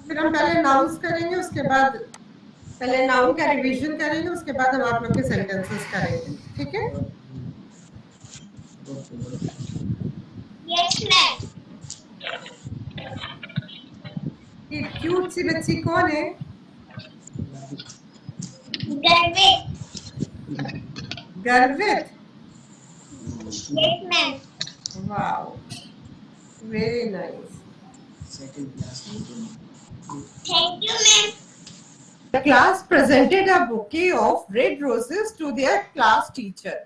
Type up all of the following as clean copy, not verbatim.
फिर हम पहले नाउन्स करेंगे, उसके बाद पहले नाउन का रिवीजन करेंगे, उसके बाद हम आप लोग के सेंटेंसेस करेंगे, ठीक है? Yes ma'am. ये क्यूट सी बच्ची कौन है? गर्वित। गर्वित। Yes ma'am. Wow, very nice. Thank you ma'am. The class presented a bouquet of red roses to their class teacher.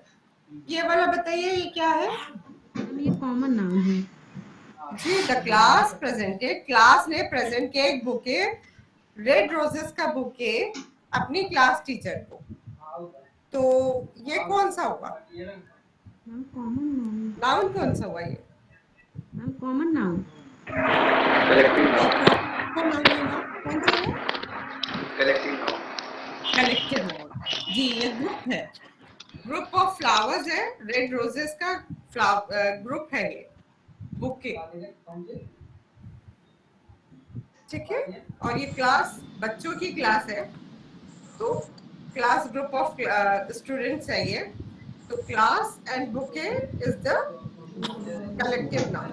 ये वाला बताइए, ये क्या है? ये कॉमन नाउन है जी, द क्लास प्रेजेंटेड, क्लास ने प्रेजेंट किया एक बुके, रेड रोजेस का बुके अपनी क्लास टीचर को। तो ये कौन सा हुआ? Ma'am common noun. नाउन कौन सा हुआ ये? Ma'am common noun. कौन सा है? Collective noun. जी, ये ग्रुप है, ग्रुप ऑफ फ्लावर्स है, रेड रोजेस का ग्रुप है ये बुके, ठीक है? और ये क्लास बच्चों की क्लास है, तो क्लास ग्रुप ऑफ स्टूडेंट्स है ये, तो class and bouquet is the collective noun.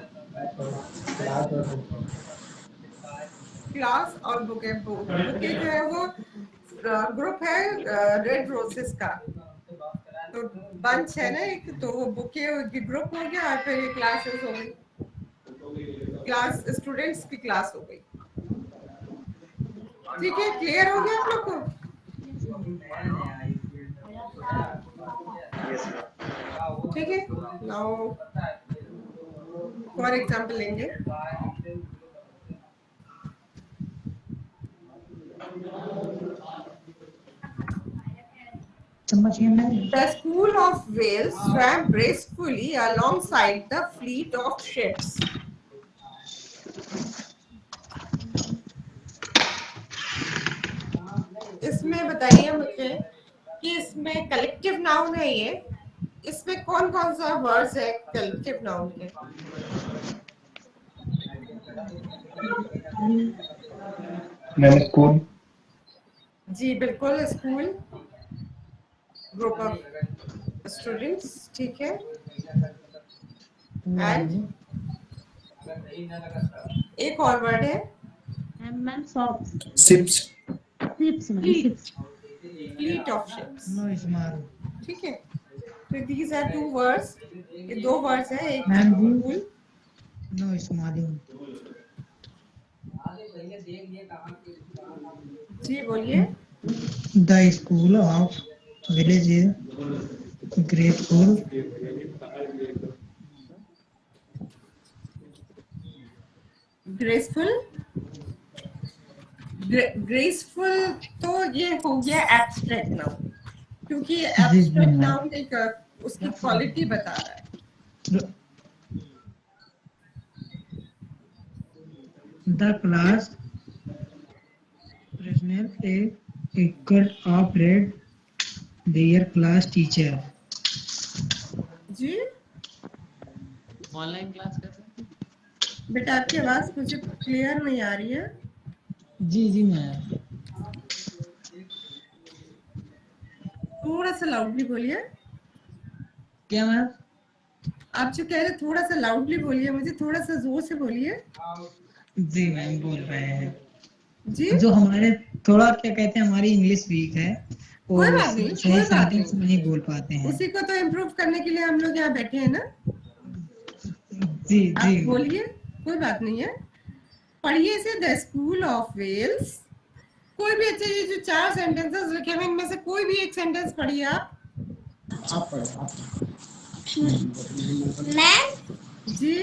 Class और बुके, बुके जो है वो ग्रुप है रेड रोजेस का, तो बंच है ना एक, तो वो बुके ग्रुप हो गया और फिर ये क्लासेस हो गई, क्लास स्टूडेंट्स की क्लास हो गई, ठीक है? क्लियर हो गया आप लोग को? ठीक है, नाउ फॉर एग्जांपल लेंगे। The School of Wales swam gracefully alongside the fleet of ships. इसमें बताइए मुझे कि इसमें कलेक्टिव नाउन है ये, इसमें कौन कौन सा वर्ड्स है कलेक्टिव नाउन के? Ma'am school. जी बिल्कुल, स्कूल, ग्रुप ऑफ स्टूडेंट्स, ठीक है? एंड एक और वर्ड है, ma'am soft. Ships. Ships ma'am, ships. Fleet of ships, no स्मार। ठीक है? तो दीज आर टू वर्ड्स, ये दो वर्ड्स है, एक मैम जी। स्कूल, नो स्मालिंग। जी बोलिए। The school of village is grateful. Graceful, graceful तो ये हो गया एब्स्ट्रैक्ट नाउन, क्योंकि एब्स्ट्रैक्ट नाउन एक उसकी क्वालिटी बता रहा है। The class presented a cut of red their class teacher. जी ऑनलाइन क्लास कैसे? बेटा आपकी आवाज मुझे क्लियर नहीं आ रही है। जी जी मैम। थोड़ा सा लाउडली बोलिए। क्या मैम? आप जो कह रहे थोड़ा सा लाउडली बोलिए, मुझे थोड़ा सा जोर से बोलिए। जी मैम बोल रहे हैं। जी जो हमारे थोड़ा क्या कहते हैं, हमारी इंग्लिश वीक है, कोई और बात नहीं, सही कोई बात सेंटेंस नहीं, नहीं बोल पाते हैं। उसी को तो इम्प्रूव करने के लिए हम लोग यहाँ बैठे हैं ना। जी आप जी बोलिए, कोई बात नहीं है। पढ़िए से द स्कूल ऑफ वेल्स, कोई भी अच्छे, ये जो चार सेंटेंसेस लिखे हैं इनमें से कोई भी एक सेंटेंस पढ़िए आप। मैम जी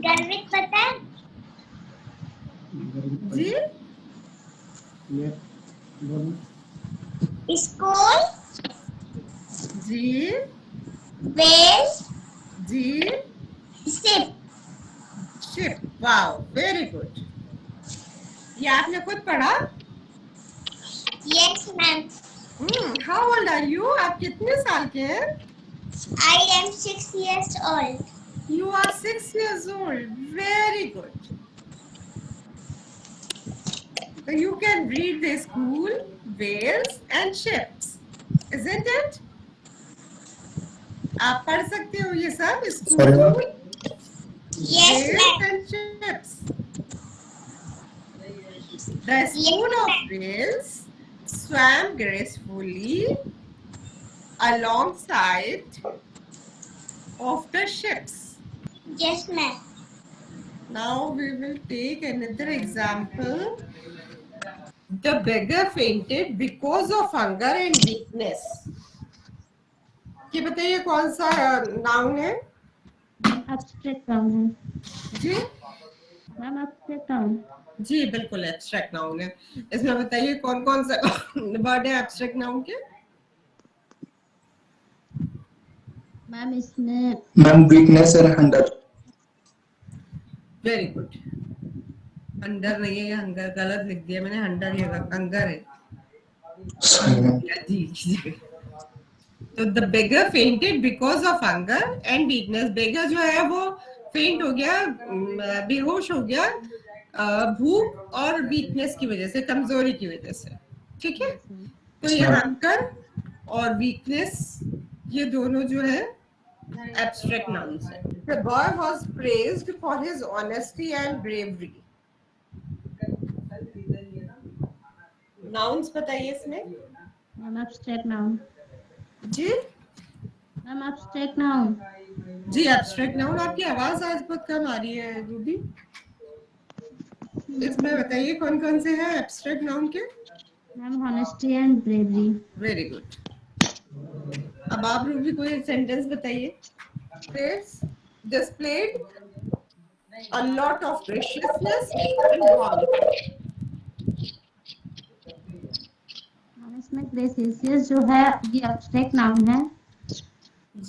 गर्वित पता है? जी स्कूल जी वेल जी ship. Ship, wow very good. ये आपने खुद पढ़ा? Yes ma'am. How old are you? आप कितने साल के हैं? I am 6 years old. You are 6 years old. Very good. So you can read the school, whales and ships, isn't it? आप पढ़ सकते हो ये सब Sorry, ma'am. school, Yes, whales ma'am. and ships. The Yes, school of ma'am. whales swam gracefully alongside of the ships. Yes, ma'am. Now we will take another example. The beggar fainted because of hunger and weakness. ये बताइए कौन सा noun है abstract noun है जी ma'am, abstract noun. जी बिल्कुल abstract noun है इसमें बताइए कौन कौन सा वर्ड है एब्स्ट्रैक्ट नाउन के मैम इसमें Ma'am, weakness and hunger. Very good under नहीं है ये हंगर गलत लिख दिया मैंने हंडर ये हंगर है Sorry, ma'am. जी जी तो the beggar fainted because of hunger and weakness beggar जो है वो फेंट हो गया बेहोश हो गया भूख और वीकनेस की वजह से कमजोरी की वजह से ठीक है तो ये हंगर और वीकनेस ये दोनों जो है एब्स्ट्रैक्ट नाउन्स है the boy was praised for his honesty and bravery nouns बताइए इसमें मैम एब्स्ट्रैक्ट नाउन। जी मैम एब्स्ट्रैक्ट नाउन। जी एब्स्ट्रैक्ट नाउन आपकी आवाज आज बहुत कम आ रही है रूबी इसमें बताइए कौन कौन से हैं एब्स्ट्रैक्ट नाउन के ma'am honesty and bravery. Very good अब आप रूबी कोई सेंटेंस बताइए displayed a lot of graciousness and warmth ma'am इसमें ग्रेसियस जो है ये एब्स्ट्रैक्ट नाउन है।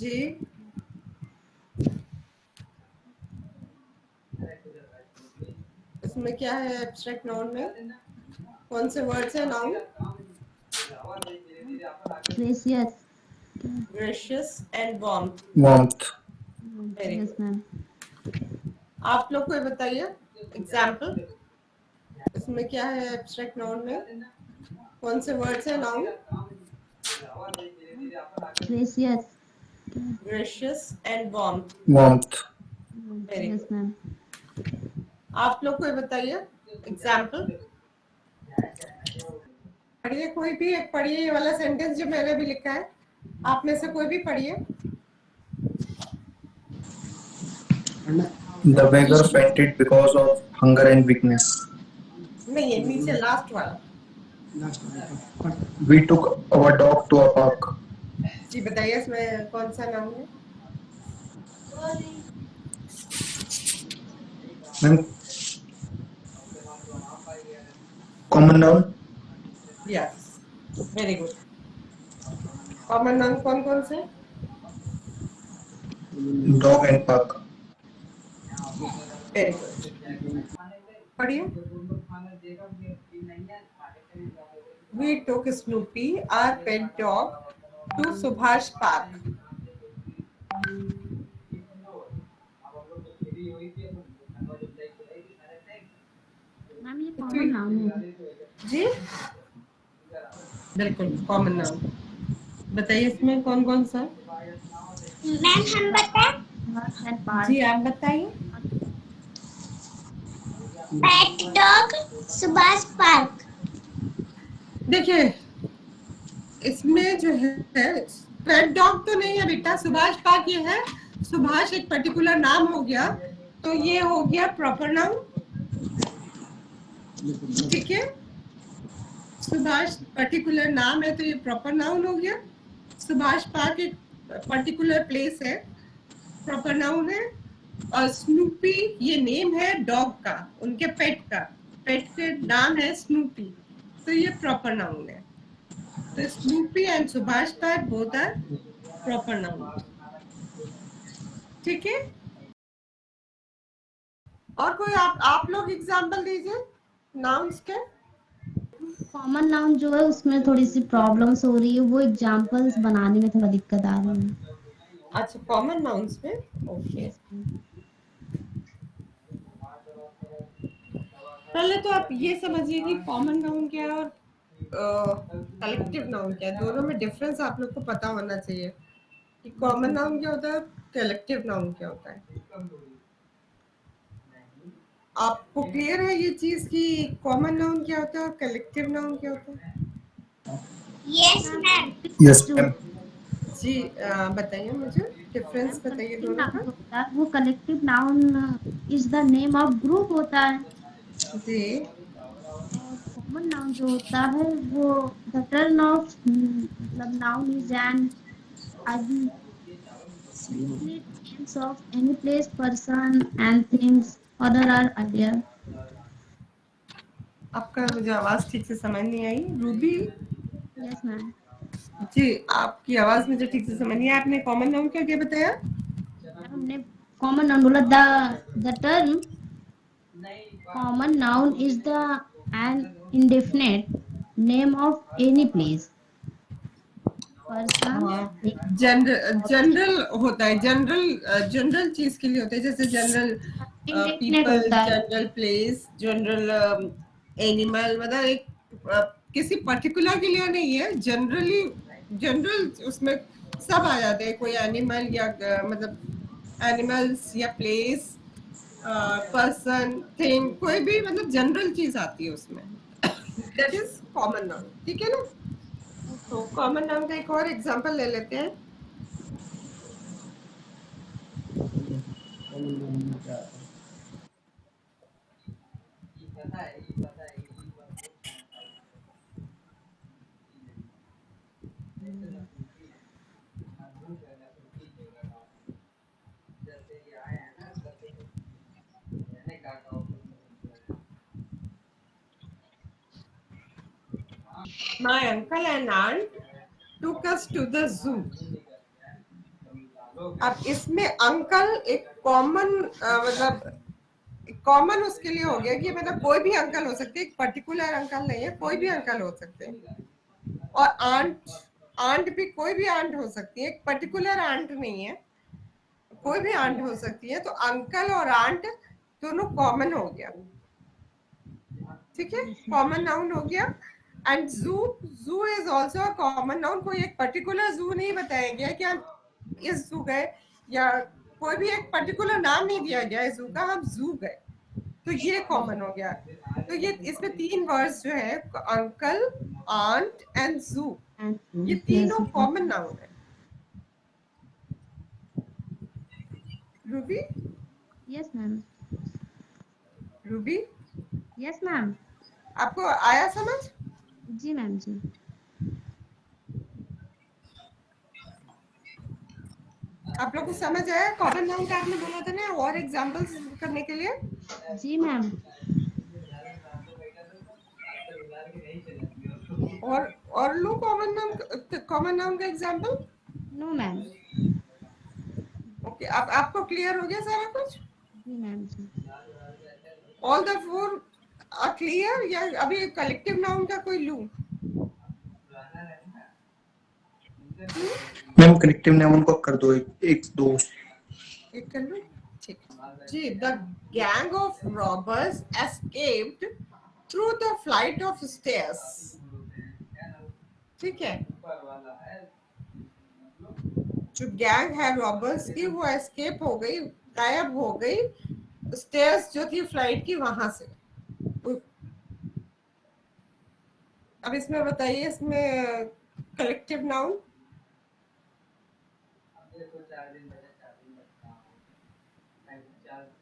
जी इसमें क्या है एब्स्ट्रैक्ट नाउन में कौन से वर्ड्स हैं noun gracious. gracious and warmth Warmth. Very yes ma'am. आप लोग कोई बताइए एग्जाम्पल इसमें क्या है एब्स्ट्रैक्ट नाउन में कौन से वर्ड्स हैं noun gracious. gracious and warmth Warmth. Very yes ma'am. आप लोग कोई बताइए एग्जाम्पल पढ़िए कोई भी एक पढ़िए ये वाला सेंटेंस जो मैंने भी लिखा है आप में से कोई भी पढ़िए The beggar fainted because of hunger and weakness. नहीं ये नीचे लास्ट वाला We took our dog to a park. जी बताइए इसमें कौन सा नाम है Ma'am, common noun. Yes very good common noun कौन कौन से Dog and park. Very good पढ़िए We took Snoopy, our pet dog, to Subhash Park. Ma'am ये कॉमन नाउन है। जी बिल्कुल कॉमन नाउन बताइए इसमें कौन कौन सा मैम हम बताएं जी आप बताइए पेट डॉग सुभाष पार्क। देखिए इसमें जो है पेट डॉग तो नहीं है बेटा सुभाष पार्क ये है सुभाष एक पर्टिकुलर नाम हो गया तो ये हो गया प्रॉपर नाउन ठीक है सुभाष पर्टिकुलर नाम है तो ये प्रॉपर नाउन हो गया सुभाष पार्क एक पर्टिकुलर प्लेस है प्रॉपर नाउन है और स्नूपी ये नेम है डॉग का उनके पेट का नाम है स्नूपी तो ये प्रॉपर नाउन है तो Snoopy and Subhash park both are proper noun ठीक है और कोई आप लोग एग्जांपल दीजिए नाउन्स के कॉमन नाउन जो है उसमें थोड़ी सी प्रॉब्लम्स हो रही है, वो एग्जांपल्स बनाने में थोड़ा दिक्कत आ रही है। अच्छा कॉमन नाउन्स में ओके पहले तो आप ये समझिए कि कॉमन नाउन क्या है और कलेक्टिव नाउन क्या है, दोनों में डिफरेंस आप लोग को पता होना चाहिए कि कॉमन नाउन क्या होता है, कलेक्टिव नाउन क्या होता है। आपको क्लियर है ये चीज कि कॉमन नाउन क्या होता है और कलेक्टिव नाउन क्या होता है? Yes, ma'am. Yes, जो ma'am. जी बताइए मुझे डिफरेंस मैम बताइए कलेक्टिव दोनों नाउन का। जो होता है वो collective noun is the name of group होता है, जी और कॉमन नाउन जो होता है वो द टर्न ऑफ मतलब noun is an definite names of any place, person and things other are earlier. आपका मुझे आवाज ठीक से समझ नहीं आई रूबी। Yes, ma'am. जी आपकी आवाज मुझे ठीक से समझ नहीं आई, आपने कॉमन नाउन क्या क्या बताया? मैम हमने कॉमन नाउन बोला the term common noun is the an indefinite name of any place, person, हाँ thing, object. जनरल होता है, जनरल चीज के लिए होता है, जैसे जनरल Indefinite पीपल, होता है. जनरल प्लेस, जनरल एनिमल, मतलब एक किसी पर्टिकुलर के लिए नहीं है, जनरली जनरल उसमें सब आ जाते हैं, कोई एनिमल या मतलब एनिमल्स या प्लेस, पर्सन, थिंग, कोई भी मतलब जनरल चीज आती है उसमें, दैट इज कॉमन नाउन। ठीक है ना? तो कॉमन नाउन का एक और एग्जांपल ले लेते हैं। My uncle and aunt took us to the zoo. अब इसमें अंकल एक कॉमन मतलब कॉमन उसके लिए हो गया कि मतलब कोई भी अंकल हो सकते हैं, एक पर्टिकुलर अंकल नहीं है, कोई भी अंकल हो सकते हैं। और आंट, आंट भी कोई भी आंट हो सकती है, एक पर्टिकुलर आंट नहीं है, कोई भी आंट हो सकती है। तो अंकल और आंट दोनों कॉमन हो गया। ठीक है, कॉमन नाउन हो गया। एंड जू, जू is also a common noun. कोई एक पर्टिकुलर जू नहीं बताया गया कि हम इस जू गए, या कोई भी एक पर्टिकुलर नाम नहीं दिया गया है जू का, हम जू गए, तो ये कॉमन हो गया। तो ये इसमें तीन वर्ड्स जो है, अंकल, आंट एंड जू, And ये yes, तीनों ma'am. कॉमन नाउन है। Ruby, Yes, ma'am. Ruby Yes, ma'am. आपको आया समझ? जी मैम जी. आप लोग को समझ आया कॉमन नाउन का? आपने बोला था ना और एग्जांपल्स करने के लिए। जी मैम. और लो कॉमन नाउन का एग्जांपल। No ma'am. ओके, अब आपको क्लियर हो गया सारा कुछ? जी मैम जी. All the four are clear, या अभी कलेक्टिव नाउन का कोई लूं? मैम कलेक्टिव नाउन को कर दो, एक दो। एक कर लूं? ठीक जी। The gang of robbers escaped through the flight of stairs. ठीक है, जो गैंग है रॉबर्स की वो एस्केप हो गई, गायब हो गई, स्टेयर्स जो थी फ्लाइट की वहां से। अब इसमें बताइए, इसमें कलेक्टिव नाउन।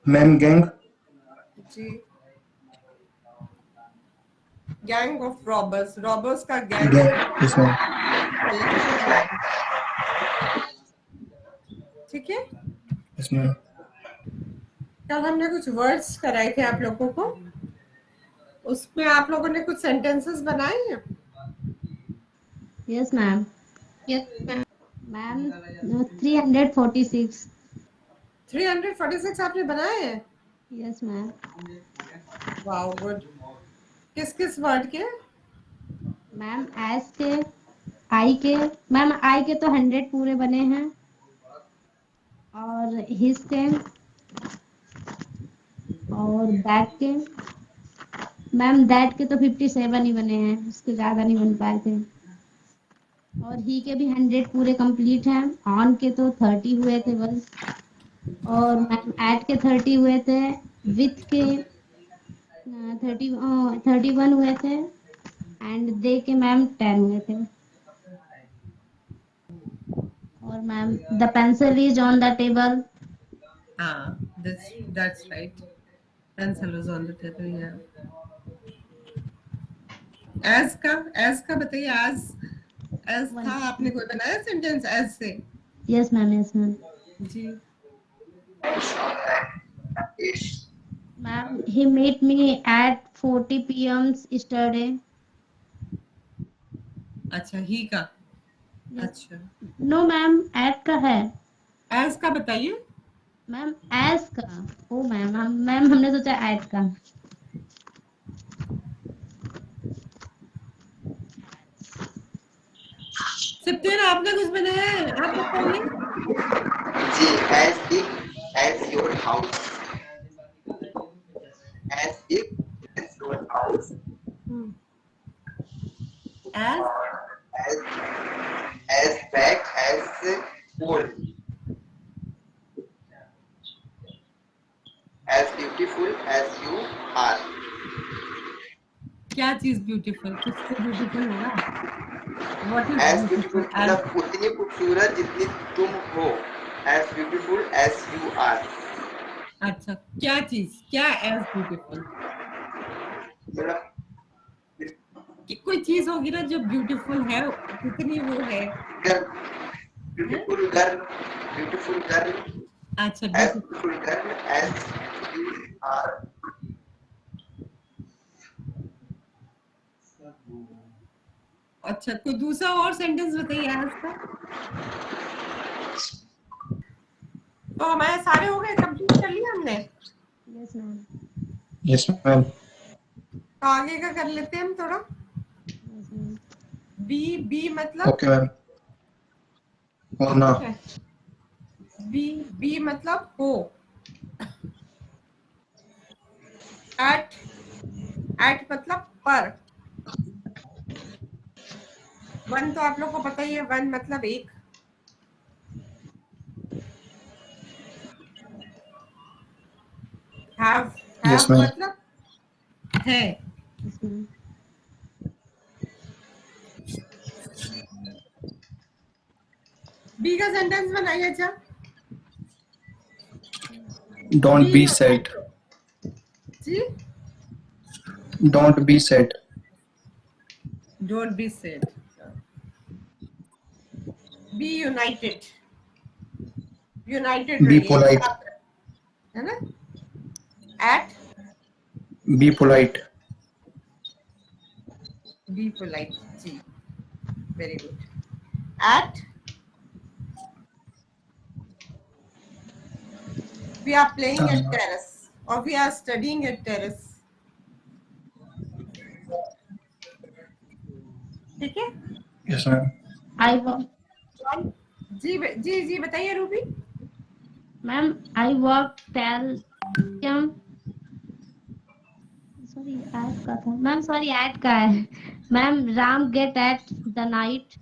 Ma'am gang. जी, गैंग ऑफ रॉबर्स, रॉबर्स का गैंग है, gang, yes ma'am. Collective noun. ठीक है, यस मैम। कल हमने कुछ वर्ड्स कराए थे आप लोगों को, उसमें आप लोगों ने कुछ सेंटेंसेस बनाए हैं। Yes, ma'am. Yes, ma'am. Ma'am 346. 346 आपने बनाए हैं? Yes, ma'am. Wow, good. किस किस वर्ड के? मैम एस के, आई के, मैम आई के तो 100 पूरे बने हैं, और हिस के, और बैक के, मैम दैट के तो 57 ही बने हैं, उसके ज्यादा नहीं बन पाए थे। और ही के भी 100 पूरे कंप्लीट हैं। ऑन के तो 30 हुए थे बस। और मैम एट के 30 हुए थे। विथ के 31 हुए थे। एंड दे के मैम 10 हुए थे। और ma'am the pencil is on the table. हाँ, that's right. Pencil is on the table. Yeah. As का बताइए। as था, आपने कोई बनाया सेंटेंस as से? Yes ma'am, yes ma'am. जी। Ma'am he met me at 40 p.m. yesterday. अच्छा, ही का। Yes. अच्छा, नो मैम, एट का है। as का बताइए। मैम एस का। ओ मैम हमने सोचा एट का। सत्यर, आपने कुछ बनाया है? आप बताइए। जी, as big as your house. As big as your house. as As back as pole. As beautiful as you are. क्या चीज ब्यूटीफुल? कुछ तो ब्यूटीफुल होगा। What is As beautiful beautiful? मतलब उतनी खूबसूरत जितनी तुम हो. As beautiful as you are. अच्छा, क्या चीज? क्या एज ब्यूटीफुल? मतलब कि कोई चीज होगी ना जो ब्यूटीफुल है, जितनी वो है। girl, beautiful girl, beautiful girl, अच्छा, as beautiful. beautiful girl as you are. अच्छा, कोई दूसरा और सेंटेंस बताइए आज का। तो हमारे सारे हो गए, कंप्लीट कर लिया हमने। Yes ma'am. Yes ma'am. तो आगे का कर लेते हैं हम थोड़ा। Yes ma'am. बी मतलब ओके मैम। होना। ठीक है। बी मतलब हो। एट मतलब पर। वन तो आप लोग को पता ही है, वन मतलब एक। Yes have ma'am. मतलब है। Yes ma'am. बी का सेंटेंस बनाइए। अच्छा, don't be be sad. United. जी, don't be sad. Don't be sad. Be united. United be रहिए, एक पोलाइट। साथ रहिए, है ना। At be polite. Be polite. जी, very good. At we are playing at terrace or we are studying at terrace। ठीक है। Yes ma'am. आई जी बताइए Ruby. Ma'am I work tell am. Sorry at का था मैम, सॉरी एट का है ma'am. Ram get at the night.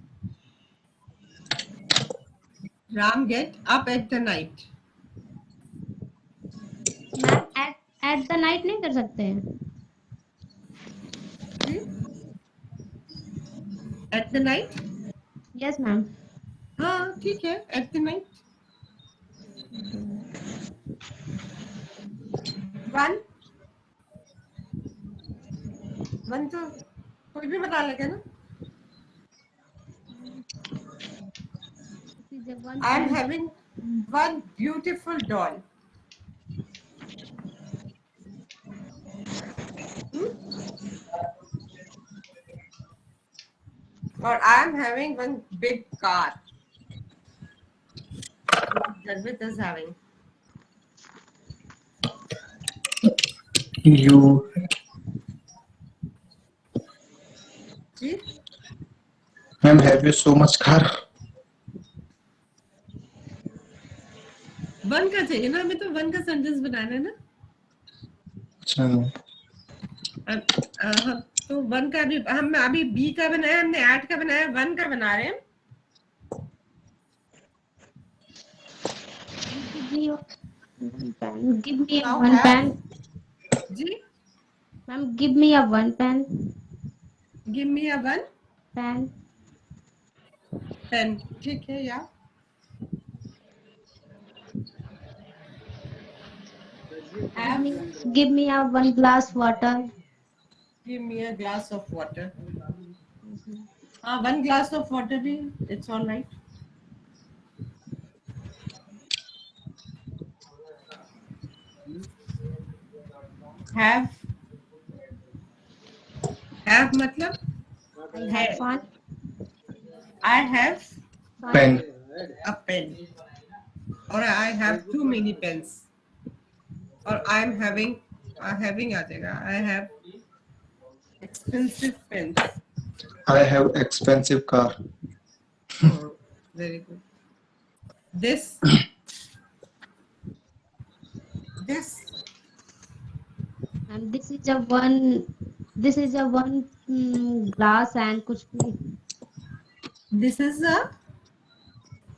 Ram get up at the night. Ma'am at the night नहीं कर सकते हैं। जी, at the night. Yes ma'am. हाँ ठीक है, at the night. One one तो कोई भी बता लेगा ना। I am having one beautiful doll. और I am having one big car. Jarvis is having। You जी, ma'am have you so much car. One का चाहिए ना हमें, तो वन का सेंटेंस बनाना है ना। अच्छा मैम। तो 1 का भी हम अभी B का बनाया, हमने 8 का बनाया, 1 का बना रहे हैं. Give me a Now one have. pen. Ji, Ma'am, give me a one pen. give me a 1 Pen. pen. ठीक है या. Have. Give me a one glass water. Give me a glass of water. 1 glass of water भी, it's all right. Have. Have मतलब I have fun. I have Pen. a pen, or I have too many pens, or I'm having आ जाएगा. I have expensive pens. I have expensive car. Very good. This And this is a one. This is a one glass and कुछ भी. this is a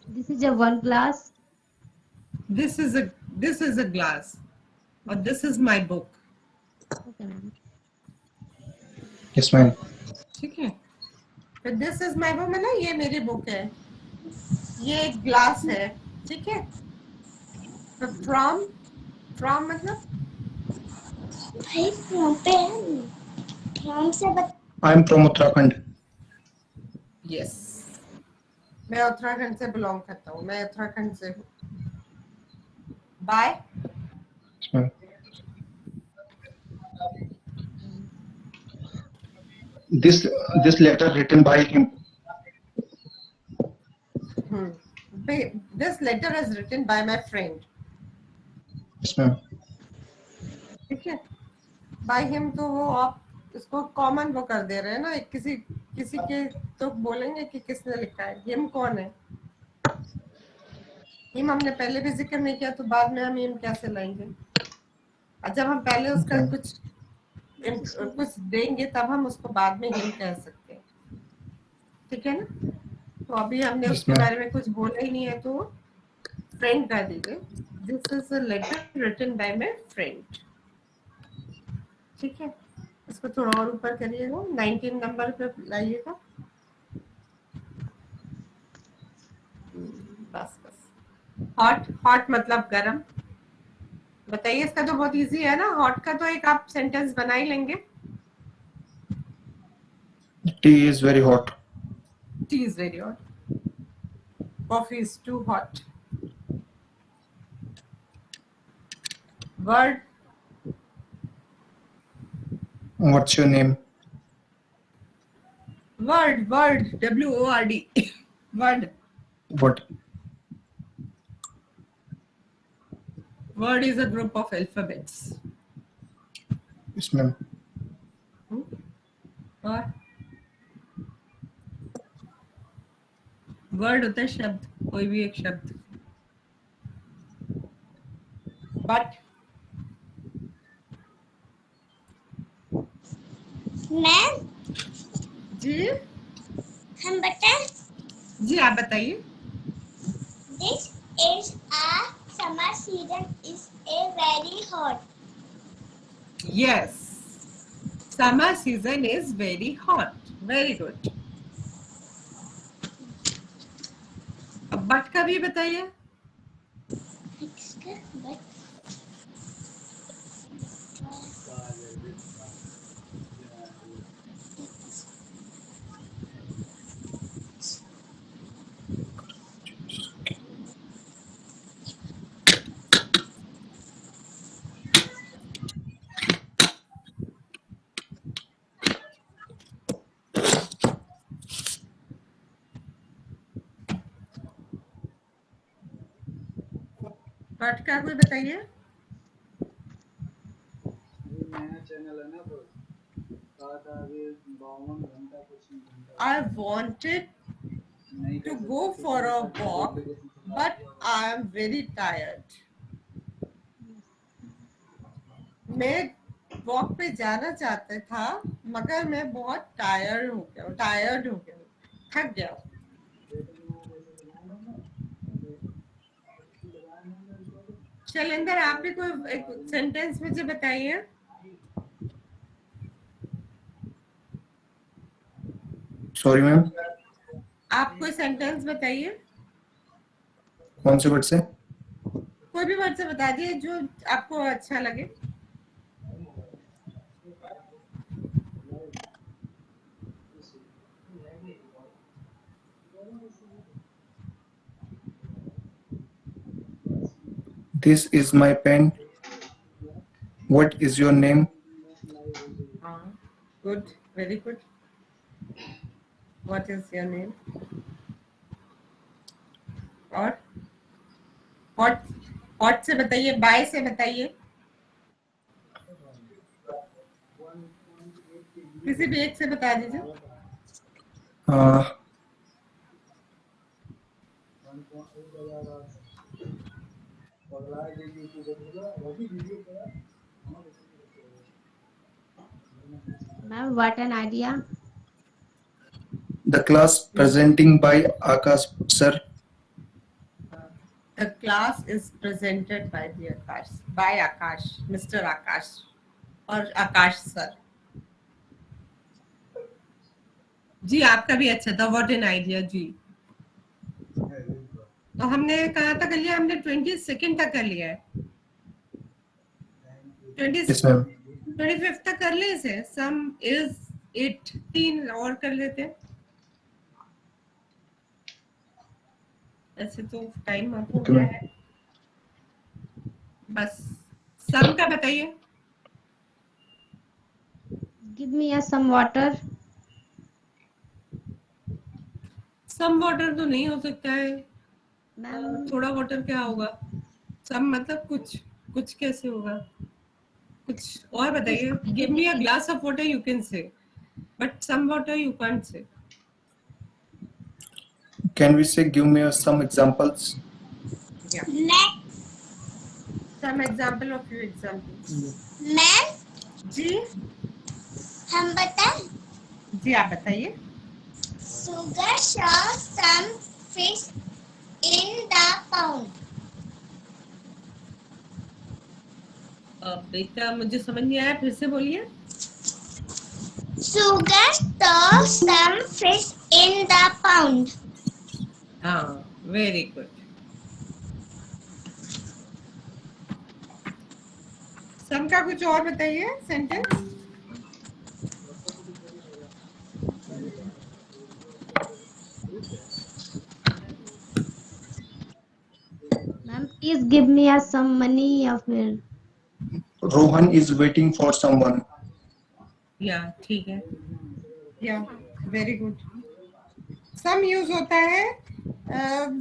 This is a one glass. this is a glass, or this is my book. Okay, ma'am. Yes, ma'am. ठीक है. तो this is my book मतलब ये मेरी book है, ये एक ग्लास है. ठीक है. तो from मतलब भाई फ्रॉम पे फ्रॉम से बता. I am from Uttarakhand. yes, मैं उत्तराखंड से बिलोंग करता हूँ. मैं उत्तराखंड से हूँ. Bye. Yes, ma'am. This letter written by him. This letter is written by my friend. Yes, ma'am. ठीक है. बाय हिम तो वो आप इसको कॉमन वो कर दे रहे हैं ना. किसी के तो बोलेंगे कि किसने लिखा है. हिम कौन है? हिम हमने पहले भी जिक्र नहीं किया, तो बाद में हम हिम कैसे लाएंगे? और जब हम पहले उसका Okay. कुछ देंगे तब हम उसको बाद में हिम कह सकते हैं. ठीक है ना. तो अभी हमने Yes, उसके ma'am. बारे में कुछ बोला ही नहीं है, तो फ्रेंड कह दीजिए. This is a letter written by my friend. ठीक है. इसको थोड़ा और ऊपर करिएगा, 19 नंबर पे लाइएगा. बस. हॉट मतलब गरम. बताइए. इसका तो बहुत इजी है ना. हॉट का तो एक आप सेंटेंस बना ही लेंगे. Tea is very hot. Tea is very hot. Coffee is too hot. Word. What's your name? Word WORD. Word. What? Word is a group of alphabets. Yes, ma'am. और word होता है शब्द, कोई भी एक शब्द. बट मैम जी हम बताएं. जी आप बताइए. This is a summer season is a very hot. Yes, summer season is very hot. Very good. अब बट का भी बताइए. But बट का कोई बताइए. I wanted to go for a walk, but I am very tired. मैं walk पे जाना चाहता था मगर मैं बहुत टायर्ड हो गया, थक गया। शैलेंद्र, आप भी कोई एक सेंटेंस मुझे बताइए। सॉरी मैम, आप कोई सेंटेंस बताइए, कौन से वर्ड से? कोई भी वर्ड से बता दिए जो आपको अच्छा लगे। This is my pen, what is your name? हाँ, good, very good. What is your name? और हॉट, हॉट से बताइए, बाय से बताइए, किसी भी एक से बता दीजिए। Ma'am what an idea. The class presenting by Akash sir. The class is presented by the Akash, by Akash, Mr. Akash और आकाश सर। जी आपका भी अच्छा था, व्हाट एन आइडिया जी। तो हमने कहाँ तक कर लिया? हमने 22 तक कर लिया है। Yes ma'am. 25 तक कर ले इसे। सम इज इट, 3 और कर लेते हैं। ऐसे तो टाइम आप हो ओके गया मैम। है। बस सम का बताइए। Give me a some water. Some water तो नहीं हो सकता है। मैम थोड़ा वाटर क्या होगा? सम मतलब कुछ, कुछ कैसे होगा? कुछ और बताइए। Give me a glass of water you can say, but some water you can't say. Can we say give me some examples? Next, some example of few examples. Ma'am जी हम बताएं। जी आप बताइए। Sugar saw some fish in the pond. बेटा मुझे समझ नहीं आया, फिर से बोलिए। Sugar saw some fish in the pond. हाँ, वेरी गुड। सम का कुछ और बताइए sentence. Ma'am please give me a some money या फिर Rohan is waiting for someone. या ठीक है, या वेरी गुड। सम यूज होता है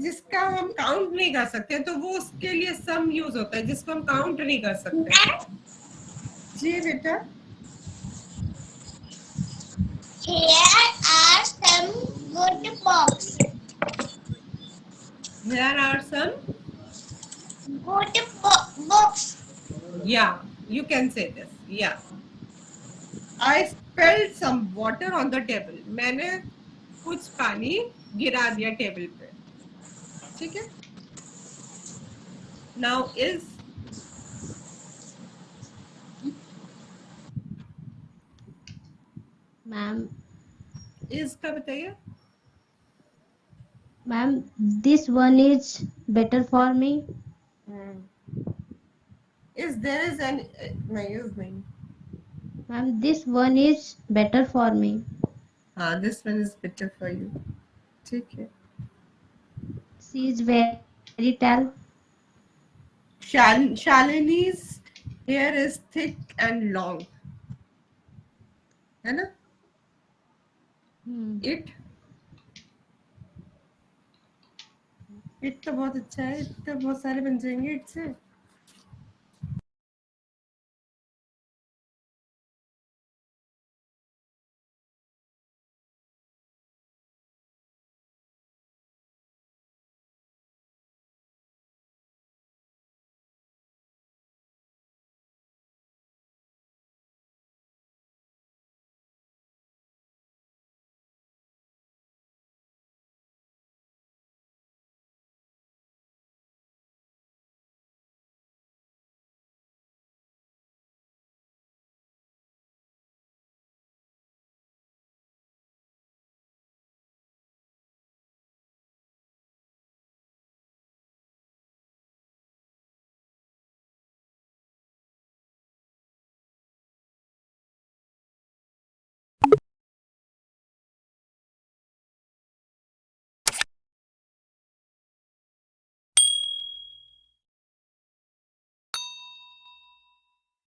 जिसका हम काउंट नहीं कर सकते, तो वो उसके लिए सम यूज होता है जिसको हम काउंट नहीं कर सकते। जी बेटा। Here are some good books. Here are some, Good books. yeah, you can say this, yeah. I spilled some water on the table. मैंने कुछ पानी गिरा दिया टेबल पे। ठीक है। Now is, मैम is का बताइए। Ma'am this one is better for me. Is there is an, नहीं use नहीं। Ma'am this one is better for me. हाँ, this one is better for you। ठीक है। She is very tall. Shalini's hair is thick and long, है ना? It, it तो बहुत अच्छा है, it तो बहुत सारे बन जाएंगे it से।